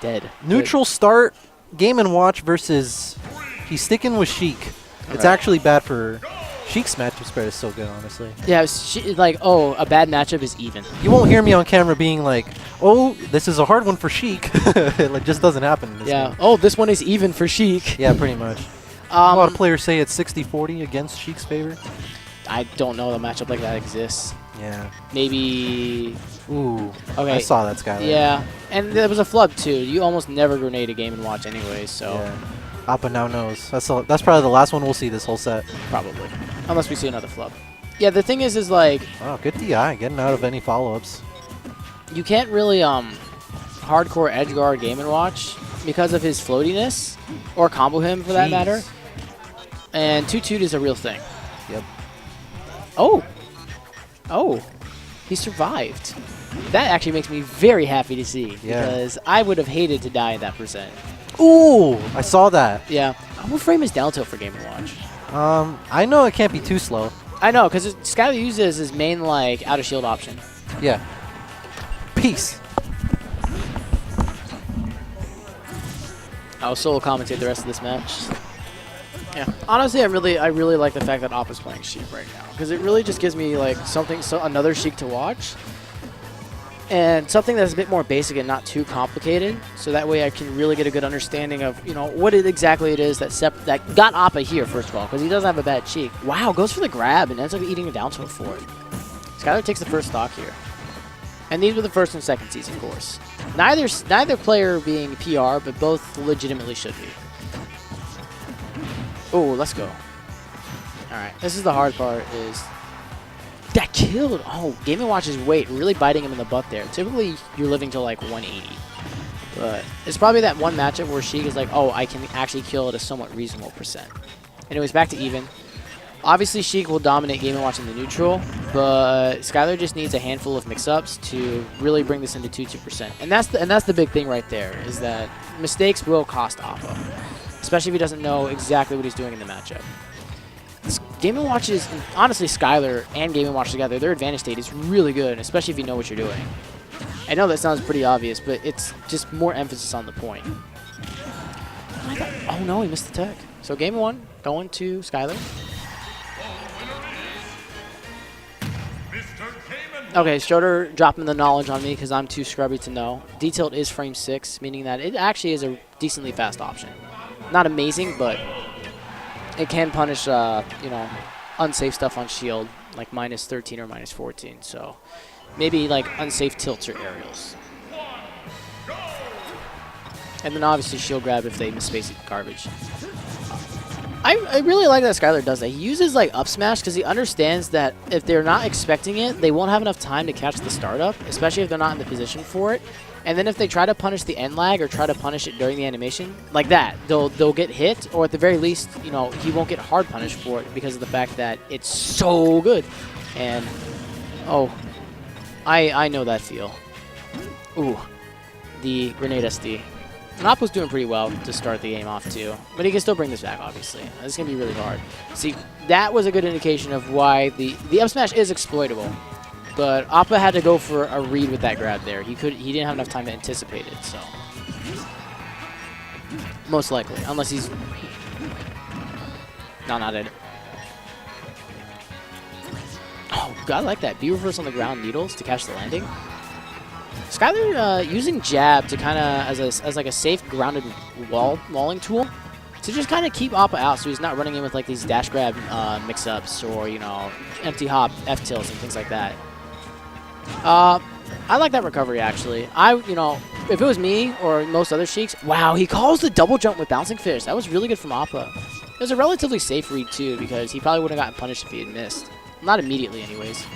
dead. Neutral start, Game & Watch versus... He's sticking with Sheik. It's actually bad for... Sheik's matchup spread is so good, honestly. Yeah, like, oh, a bad matchup is even. You won't hear me on camera being like, oh, this is a hard one for Sheik. It like, just doesn't happen in this game. Oh, this one is even for Sheik. Yeah, pretty much. A lot of players say it's 60-40 against Sheik's favor. I don't know a matchup like that exists. Yeah. Maybe... Ooh. Okay. I saw that, Skylar. Yeah, and there was a flub, too. You almost never grenade a Game & Watch anyway, so... Yeah. Appa now knows. That's probably the last one we'll see this whole set. Probably. Unless we see another flub. Yeah, the thing is like... Wow, good DI. Getting out of any follow-ups. You can't really hardcore edge guard Game & Watch because of his floatiness, or combo him for that matter. And 2-2 is a real thing. Yep. Oh! Oh! He survived. That actually makes me very happy to see, because I would have hated to die at that percent. Ooh! I saw that. Yeah. What frame is down tilt for Game & Watch? I know it can't be too slow. I know, because Skylar uses his main, like, out-of-shield option. Yeah. Peace. I'll solo commentate the rest of this match. Yeah. Honestly, I really like the fact that Appa's playing Sheik right now, because it really just gives me like another Sheik to watch, and something that's a bit more basic and not too complicated. So that way I can really get a good understanding of what exactly it is that got Appa here first of all, because he doesn't have a bad Sheik. Wow, goes for the grab and ends up eating a down tilt for it. Skylar takes the first stock here, and these were the first and second seeds, of course. Neither player being PR, but both legitimately should be. Oh, let's go. Alright, this is the hard part is... That killed! Oh, Game & Watch's weight really biting him in the butt there. Typically, you're living to like 180. But it's probably that one matchup where Sheik is like, oh, I can actually kill at a somewhat reasonable percent. Anyways, back to even. Obviously, Sheik will dominate Game & Watch in the neutral, but Skylar just needs a handful of mix-ups to really bring this into 2-2%. And that's the big thing right there, is that mistakes will cost Appa, especially if he doesn't know exactly what he's doing in the matchup. Game & Watch is, honestly, Skylar and Game & Watch together, their advantage state is really good, especially if you know what you're doing. I know that sounds pretty obvious, but it's just more emphasis on the point. Oh no, he missed the tech. So game 1 going to Skylar. Okay, Schroeder dropping the knowledge on me because I'm too scrubby to know. D-tilt is frame 6, meaning that it actually is a decently fast option. Not amazing, but it can punish, unsafe stuff on shield, like -13 or -14. So maybe like unsafe tilts or aerials. And then obviously shield grab if they misspace it, garbage. I really like that Skylar does that. He uses like up smash because he understands that if they're not expecting it, they won't have enough time to catch the startup, especially if they're not in the position for it. And then if they try to punish the end lag or try to punish it during the animation, like that, they'll get hit, or at the very least, he won't get hard punished for it because of the fact that it's so good. And oh, I know that feel. Ooh, the grenade SD. And Appa's doing pretty well to start the game off too, but he can still bring this back, obviously. This is going to be really hard. See, that was a good indication of why the up smash is exploitable, but Appa had to go for a read with that grab there. He didn't have enough time to anticipate it, so. Most likely, unless he's... No, not it. Oh, I like that. B reverse on the ground needles to catch the landing. Skylar using jab to kind of as like a safe grounded walling tool to just kind of keep Appa out, so he's not running in with like these dash grab mix-ups or empty hop F tilts and things like that. I like that recovery actually. If it was me or most other Sheiks, wow, he calls the double jump with bouncing fish. That was really good from Appa. It was a relatively safe read too because he probably wouldn't have gotten punished if he had missed. Not immediately, anyways.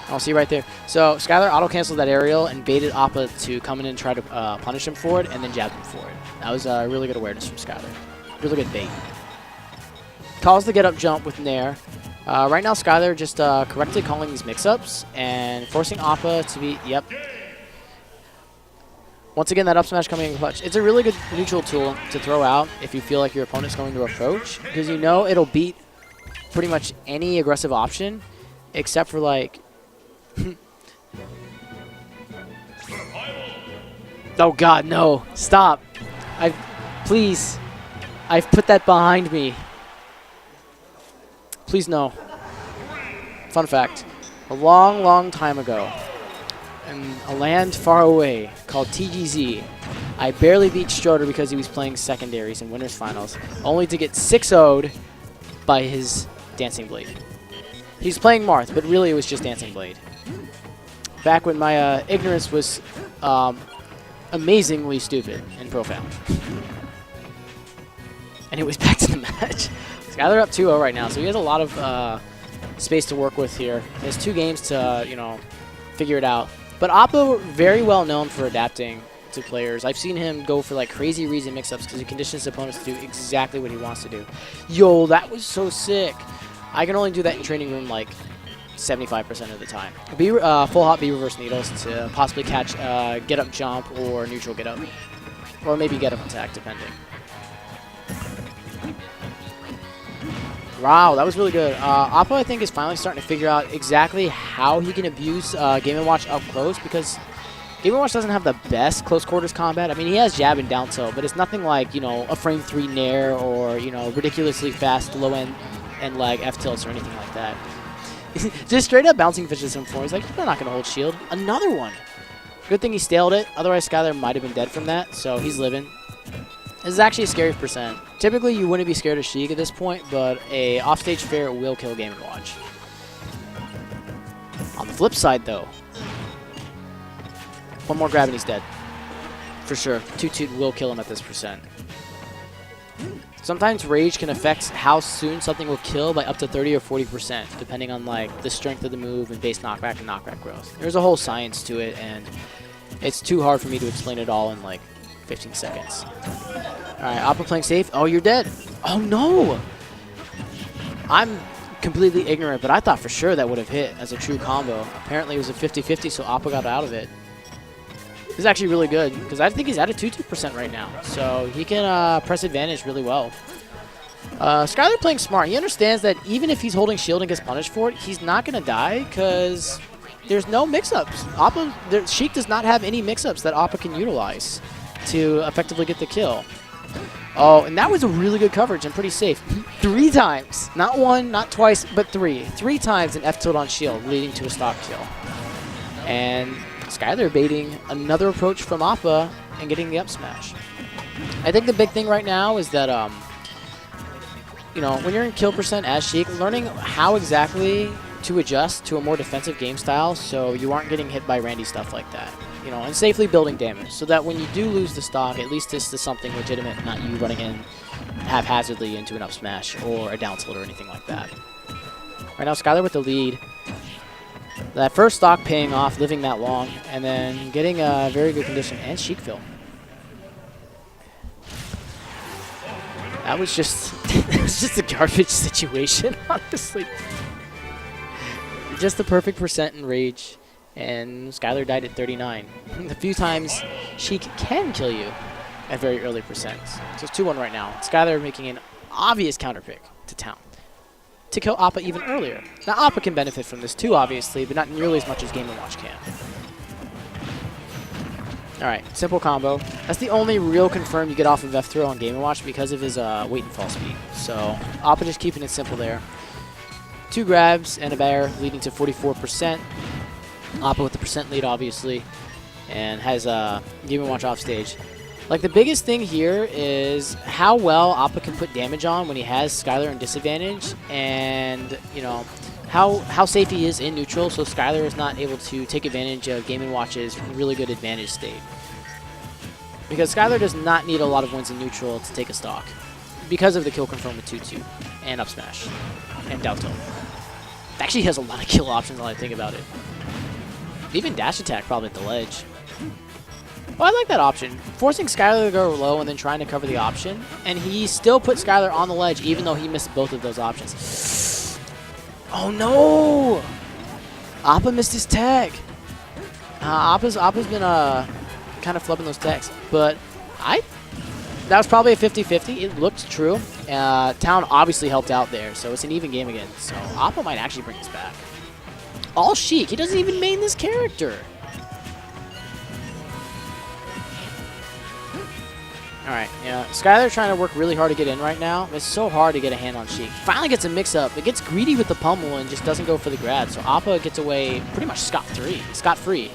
I'll see right there. So Skylar auto-canceled that aerial and baited Appa to come in and try to punish him for it, and then jabbed him for it. That was really good awareness from Skylar. Really good bait. Calls the get-up jump with Nair. Right now, Skylar just correctly calling these mix-ups and forcing Appa to be, yep. Once again, that up smash coming in clutch. It's a really good neutral tool to throw out if you feel like your opponent's going to approach, because it'll beat pretty much any aggressive option, except for like... Oh God, no! Stop! Please, I've put that behind me. Please no. Fun fact: a long, long time ago, in a land far away called TGZ, I barely beat Stroder because he was playing secondaries in winners finals, only to get 6-0'd by his Dancing Blade. He's playing Marth, but really it was just Dancing Blade. Back when my ignorance was amazingly stupid and profound. Anyways, back to the match. Skylar up 2-0 right now, so he has a lot of space to work with here. He has 2 games to, you know, figure it out. But Appa, very well known for adapting to players. I've seen him go for like crazy reason mix-ups because he conditions his opponents to do exactly what he wants to do. Yo, that was so sick. I can only do that in training room like 75% of the time. Full hop B reverse needles to possibly catch get up jump or neutral get up. Or maybe get up attack, depending. Wow, that was really good. Appa, I think, is finally starting to figure out exactly how he can abuse Game & Watch up close, because Game & Watch doesn't have the best close quarters combat. I mean, he has jab and down tilt, but it's nothing like, you know, a frame 3 nair or, you know, ridiculously fast low end and lag F tilts or anything like that. Just straight up bouncing fishes him for. He's like, you're not going to hold shield. Another one. Good thing he staled it. Otherwise, Skylar might have been dead from that, so he's living. This is actually a scary percent. Typically, you wouldn't be scared of Sheik at this point, but a offstage fair will kill Game & Watch. On the flip side, though, one more grab and he's dead. For sure. Toot will kill him at this percent. Sometimes rage can affect how soon something will kill by up to 30 or 40%, depending on like the strength of the move and base knockback and knockback growth. There's a whole science to it, and it's too hard for me to explain it all in like 15 seconds. Alright, Appa playing safe. Oh, you're dead. Oh, no! I'm completely ignorant, but I thought for sure that would have hit as a true combo. Apparently it was a 50-50, so Appa got out of it. This is actually really good, because I think he's at a 2% right now, so he can press advantage really well. Skylar playing smart. He understands that even if he's holding shield and gets punished for it, he's not going to die, because there's no mix-ups. Sheik does not have any mix-ups that Appa can utilize to effectively get the kill. Oh, and that was a really good coverage and pretty safe. 3 times. Not 1, not twice, but 3. 3 times an F tilt on shield, leading to a stock kill. And Skylar baiting another approach from Appa and getting the up smash. I think the big thing right now is that, you know, when you're in kill percent as Sheik, learning how exactly to adjust to a more defensive game style so you aren't getting hit by Randy stuff like that. You know, and safely building damage so that when you do lose the stock, at least this is something legitimate, not you running in haphazardly into an up smash or a down tilt or anything like that. Right now, Skylar with the lead. That first stock paying off, living that long, and then getting a very good condition and Sheik fill. That was just a garbage situation, honestly. Just the perfect percent in rage. And Skylar died at 39. A few times Sheik can kill you at very early percents. So it's 2-1 right now. Skylar making an obvious counter pick to town to kill Appa even earlier. Now Appa can benefit from this too, obviously, but not nearly as much as Game & Watch can. Alright, simple combo. That's the only real confirm you get off of F-throw on Game & Watch because of his wait and fall speed. So Appa just keeping it simple there. 2 grabs and a bear leading to 44%. Appa with the percent lead, obviously, and has Game & Watch off stage. Like, the biggest thing here is how well Appa can put damage on when he has Skylar in disadvantage, and, you know, how safe he is in neutral, so Skylar is not able to take advantage of Game & Watch's really good advantage state. Because Skylar does not need a lot of wins in neutral to take a stock, because of the kill confirm with 2-2, and up smash, and down tilt. Actually, he has a lot of kill options when I think about it. Even dash attack probably at the ledge. Well, I like that option. Forcing Skylar to go low and then trying to cover the option. And he still put Skylar on the ledge even though he missed both of those options. Oh no! Appa missed his tag. Appa's been kind of flubbing those tags. But that was probably a 50-50. It looked true. Town obviously helped out there, so it's an even game again. So Appa might actually bring this back. All Sheik. He doesn't even main this character. All right, yeah. Skylar trying to work really hard to get in right now. It's so hard to get a hand on Sheik. Finally gets a mix-up. It gets greedy with the pummel and just doesn't go for the grab. So Appa gets away pretty much scot-free.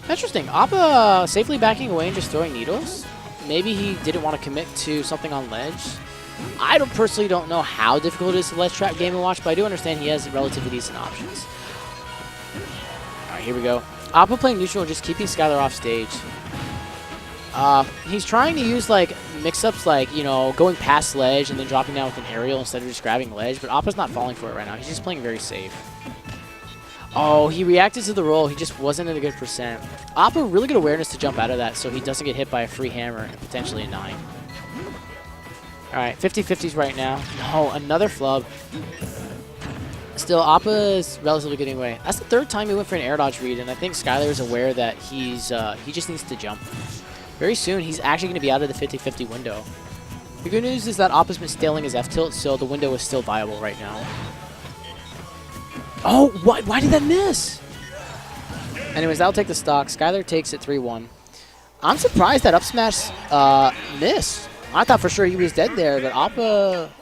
Interesting. Appa safely backing away and just throwing needles. Maybe he didn't want to commit to something on ledge. I personally don't know how difficult it is to ledge trap Game & Watch, but I do understand he has relatively decent options. All right, here we go. Appa playing neutral and just keeping Skylar off stage. He's trying to use like mix-ups like, you know, going past ledge and then dropping down with an aerial instead of just grabbing ledge, but Appa's not falling for it right now. He's just playing very safe. Oh, he reacted to the roll. He just wasn't at a good percent. Appa, really good awareness to jump out of that so he doesn't get hit by a free hammer and potentially a 9. All right, 50-50s right now. No, another flub. Still, Appa is relatively getting away. That's the 3rd time he went for an air dodge read, and I think Skylar is aware that he just needs to jump. Very soon, he's actually going to be out of the 50-50 window. The good news is that Appa's been stealing his F-tilt, so the window is still viable right now. Oh, why did that miss? Anyways, that'll take the stock. Skylar takes it 3-1. I'm surprised that up smash missed. I thought for sure he was dead there, but Appa